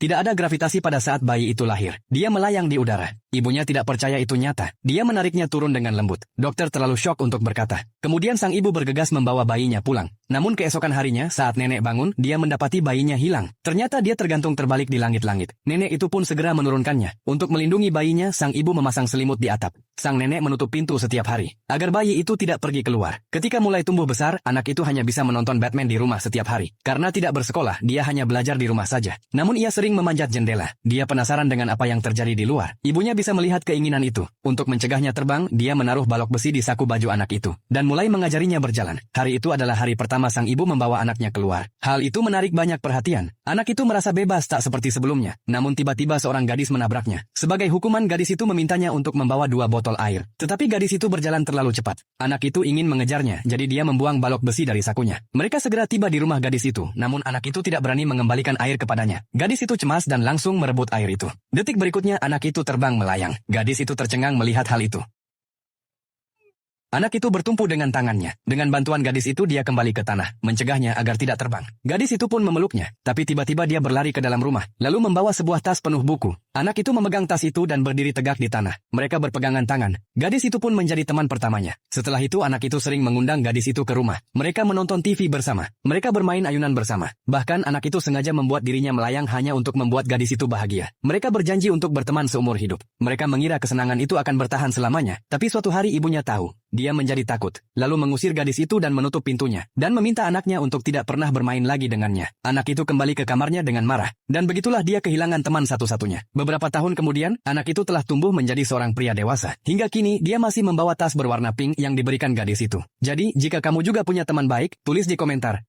Tidak ada gravitasi pada saat bayi itu lahir. Dia melayang di udara. Ibunya tidak percaya itu nyata. Dia menariknya turun dengan lembut. Dokter terlalu syok untuk berkata. Kemudian sang ibu bergegas membawa bayinya pulang. Namun keesokan harinya, saat nenek bangun, dia mendapati bayinya hilang. Ternyata dia tergantung terbalik di langit-langit. Nenek itu pun segera menurunkannya. Untuk melindungi bayinya, sang ibu memasang selimut di atap. Sang nenek menutup pintu setiap hari, agar bayi itu tidak pergi keluar. Ketika mulai tumbuh besar, anak itu hanya bisa menonton Batman di rumah setiap hari. Karena tidak bersekolah, dia hanya belajar di rumah saja. Namun ia sering memanjat jendela. Dia penasaran dengan apa yang terjadi di luar. Ibunya bisa melihat keinginan itu. Untuk mencegahnya terbang, dia menaruh balok besi di saku baju anak itu. Dan mulai mengajarinya berjalan. Hari itu adalah hari pertama sang ibu membawa anaknya keluar. Hal itu menarik banyak perhatian. Anak itu merasa bebas tak seperti sebelumnya. Namun tiba-tiba seorang gadis menabraknya. Sebagai hukuman, gadis itu memintanya untuk membawa 2 botol air. Tetapi gadis itu berjalan terlalu cepat. Anak itu ingin mengejarnya, jadi dia membuang balok besi dari sakunya. Mereka segera tiba di rumah gadis itu, namun anak itu tidak berani mengembalikan air kepadanya. Gadis itu cemas dan langsung merebut air itu. Detik berikutnya anak itu terbang melayang. Gadis itu tercengang melihat hal itu. Anak itu bertumpu dengan tangannya. Dengan bantuan gadis itu dia kembali ke tanah, mencegahnya agar tidak terbang. Gadis itu pun memeluknya, tapi tiba-tiba dia berlari ke dalam rumah, lalu membawa sebuah tas penuh buku. Anak itu memegang tas itu dan berdiri tegak di tanah. Mereka berpegangan tangan. Gadis itu pun menjadi teman pertamanya. Setelah itu anak itu sering mengundang gadis itu ke rumah. Mereka menonton TV bersama. Mereka bermain ayunan bersama. Bahkan anak itu sengaja membuat dirinya melayang hanya untuk membuat gadis itu bahagia. Mereka berjanji untuk berteman seumur hidup. Mereka mengira kesenangan itu akan bertahan selamanya, tapi suatu hari ibunya tahu. Dia menjadi takut, lalu mengusir gadis itu dan menutup pintunya, dan meminta anaknya untuk tidak pernah bermain lagi dengannya. Anak itu kembali ke kamarnya dengan marah, dan begitulah dia kehilangan teman satu-satunya. Beberapa tahun kemudian, anak itu telah tumbuh menjadi seorang pria dewasa. Hingga kini, dia masih membawa tas berwarna pink yang diberikan gadis itu. Jadi, jika kamu juga punya teman baik, tulis di komentar.